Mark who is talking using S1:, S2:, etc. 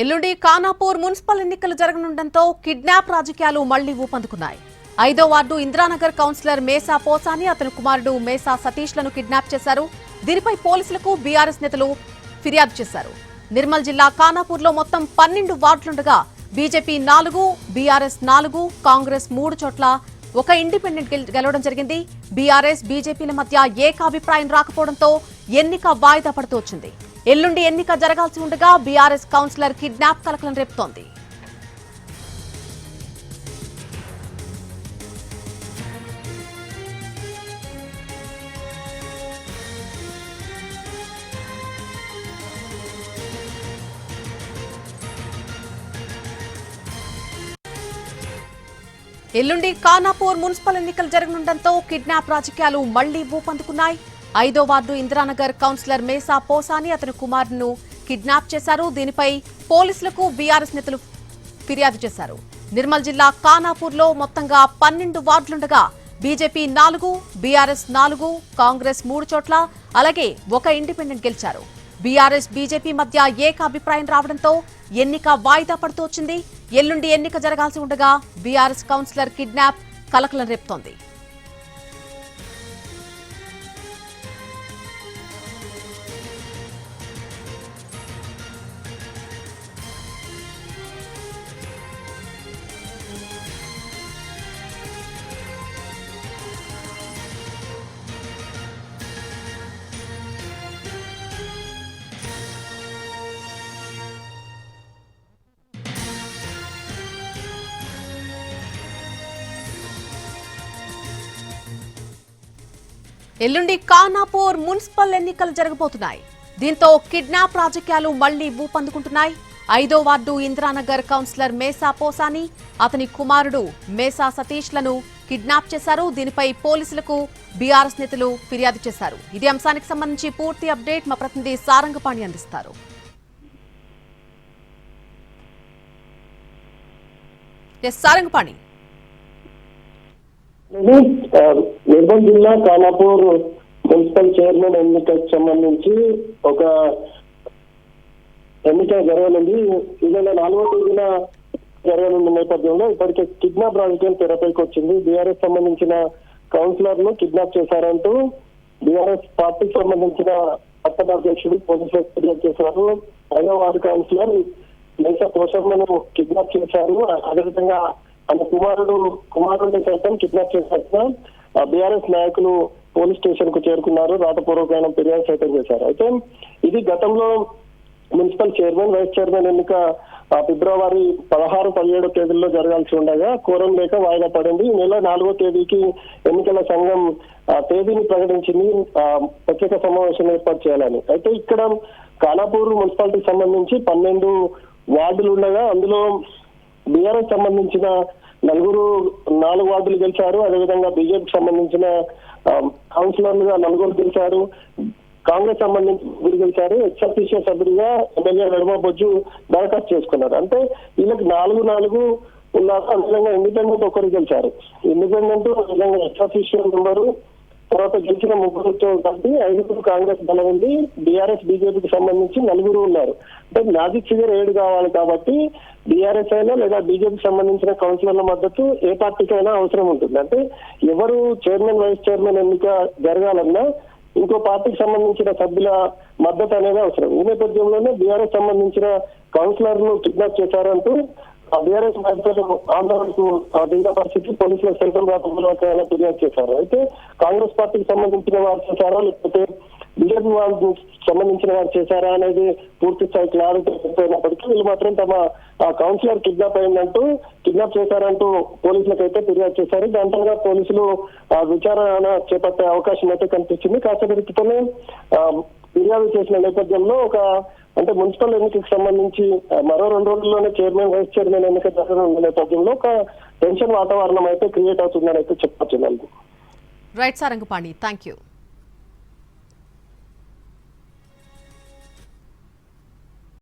S1: ఎల్లుండి ఖానాపూర్ మున్సిపల్ ఎన్నికలు జరగనుండటంతో కిడ్నాప్ రాజకీయాలు మళ్లీ ఊపందుకున్నాయి. 5వ వార్డు ఇంద్రానగర్ కౌన్సిలర్ మేసా పోసాని అతని కుమారుడు మేసా సతీష్లను కిడ్నాప్ చేశారు. దీనిపై పోలీసులకు బీఆర్ఎస్ నేతలు ఫిర్యాదు చేశారు. నిర్మల్ జిల్లా ఖానాపూర్లో మొత్తం 12 వార్డులుండగా బీజేపీ 4, బీఆర్ఎస్ 4, కాంగ్రెస్ 3 చోట్ల ఒక ఇండిపెండెంట్ గెలవడం జరిగింది. బీఆర్ఎస్ బీజేపీల మధ్య ఏకాభిప్రాయం రాకపోవడంతో ఎన్నిక వాయిదా పడుతూ వచ్చింది. ఎల్లుండి ఎన్నిక జరగాల్సి ఉండగా బీఆర్ఎస్ కౌన్సిలర్ కిడ్నాప్ కలకలం రేపుతోంది. ఎల్లుండి ఖానాపూర్ మున్సిపల్ ఎన్నికలు జరగనుండటంతో కిడ్నాప్ రాజకీయాలు మళ్లీ ఊపందుకున్నాయి. 5వ వార్డు ఇంద్రానగర్ కౌన్సిలర్ మేసా పోసాని అతని కుమారుడును కిడ్నాప్ చేశారు. దీనిపై పోలీసులకు బీఆర్ఎస్ నేతలు ఫిర్యాదు చేశారు. నిర్మల్ జిల్లా ఖానాపూర్లో మొత్తంగా 12 వార్డులుండగా బీజేపీ 4, బీఆర్ఎస్ 4, కాంగ్రెస్ 3 చోట్ల అలాగే ఒక ఇండిపెండెంట్ గెలిచారు. బీఆర్ఎస్ బీజేపీ మధ్య ఏకాభిప్రాయం రావడంతో ఎన్నిక వాయిదా పడుతూ వచ్చింది. ఎల్లుండి ఎన్నిక జరగాల్సి ఉండగా బీఆర్ఎస్ కౌన్సిలర్ కిడ్నాప్ కలకలం రేపుతోంది. ఎల్లుండి ఖానాపూర్ మున్సిపల్ ఎన్నికలు జరగబోతున్నాయి. దీంతో కిడ్నాప్ రాజకీయాలు మళ్లీ ఊపందుకుంటున్నాయి. 5వ వార్డు ఇంద్రానగర్ కౌన్సిలర్ మేసా పోసాని అతని కుమారుడు మేసా సతీష్లను కిడ్నాప్ చేశారు. దీనిపై పోలీసులకు బీఆర్ఎస్ నేతలు ఫిర్యాదు చేశారు. ఇదే అంశానికి సంబంధించి పూర్తి అప్డేట్ మా ప్రతినిధి సారంగపాణి అందిస్తారు. సారంగపాణి,
S2: నిర్మల్ జిల్లా ఖానాపూర్ మున్సిపల్ చైర్మన్ ఎన్నికకు సంబంధించి ఒక ఎన్నిక జరగనుంది. ఈ నెల 4వ తేదీన జరగనున్న నేపథ్యంలో ఇప్పటికే కిడ్నాప్ రాజకీయం తెరపైకి వచ్చింది. బీఆర్ఎస్ సంబంధించిన కౌన్సిలర్ ను కిడ్నాప్ చేశారంటూ బీఆర్ఎస్ పార్టీకి సంబంధించిన పట్టణ అధ్యక్షుడు పోలీసులకు ఫిర్యాదు చేశారు. 5వ వార్డు కౌన్సిలర్ మేసా పోషమ్మను కిడ్నాప్ చేశారు. అదేవిధంగా ఆయన కుమారుడిని సైతం కిడ్నాప్ చేసినట్టుగా బీఆర్ఎస్ నాయకులు పోలీస్ స్టేషన్ కు చేరుకున్నారు. రాతపూర్వకమైన ఫిర్యాదు సైతం చేశారు. అయితే ఇది గతంలో మున్సిపల్ చైర్మన్, వైస్ చైర్మన్ ఎన్నిక ఫిబ్రవరి 16, 17 తేదీల్లో జరగాల్సి ఉండగా కోరం లేక వాయిదా పడింది. ఈ నెల 4వ తేదీకి ఎన్నికల సంఘం తేదీని ప్రకటించింది, ప్రత్యేక సమావేశం ఏర్పాటు చేయాలని. అయితే ఇక్కడ ఖానాపూర్ మున్సిపాలిటీకి సంబంధించి 12 వార్డులు ఉండగా అందులో బీఆర్ఎస్ సంబంధించిన 4 వార్డులు గెలిచారు. అదేవిధంగా బీజేపీకి సంబంధించిన కౌన్సిలర్లుగా 4 గెలిచారు. కాంగ్రెస్ సంబంధించి 3 గెలిచారు. ఎక్సఫీషియల్ సభ్యులుగా ఎమ్మెల్యే వెడమ బొజ్జు దరఖాస్తు చేసుకున్నారు. అంటే వీళ్ళకి 4 ఉన్నారు. అదేవిధంగా ఇండిపెండెంట్ 1 గెలిచారు. ఇండిపెండెంట్ అదేవిధంగా ఎక్సఫీషియల్ మెంబరు తర్వాత గెలిచిన 3తో కలిపి 5 కాంగ్రెస్ బలం ఉంది. బీఆర్ఎస్ బీజేపీకి సంబంధించి 4 ఉన్నారు. అంటే మ్యాజిక్ ఫిగర్ 7 కావాలి కాబట్టి బీఆర్ఎస్ అయినా లేదా బీజేపీకి సంబంధించిన కౌన్సిలర్ల మద్దతు ఏ పార్టీకి అయినా అవసరం ఉంటుంది. అంటే ఎవరు చైర్మన్, వైస్ చైర్మన్ ఎన్నిక జరగాలన్నా ఇంకో పార్టీకి సంబంధించిన సభ్యుల మద్దతు అనేది అవసరం. ఈ నేపథ్యంలోనే బీఆర్ఎస్ సంబంధించిన కౌన్సిలర్లు కిడ్నాప్ చేశారంటూ బీఆర్ఎస్ నేతలు ఆందోళనకు దిగిన పరిస్థితి పోలీసులు సెల్ఫోన్ రాతపూర్వకంగా ఫిర్యాదు చేశారు. అయితే కాంగ్రెస్ పార్టీకి సంబంధించిన వారు చేశారా లేకపోతే బీజేపీ వాళ్ళకు సంబంధించిన వారు చేశారా అనేది పూర్తి స్థాయి క్లారిటీ అయినప్పటికీ వీళ్ళు మాత్రం తమ కౌన్సిలర్ కిడ్నాప్ చేశారంటూ పోలీసులకు అయితే ఫిర్యాదు చేశారు. దాంట్లో పోలీసులు విచారణ చేపట్టే అవకాశం అయితే కనిపిస్తుంది. కాసేపటి క్రితమే ఫిర్యాదు చేసిన నేపథ్యంలో అంటే మున్సిపల్ ఎన్నికకు సంబంధించి మరో 2 రోజుల్లోనే చైర్మన్, వైస్ చైర్మన్ ఎన్నిక జరగనున్న నేపథ్యంలో ఒక టెన్షన్ వాతావరణం అయితే క్రియేట్ అవుతుందని అయితే చెప్పొచ్చు.
S1: Right Sarangapani, thank you.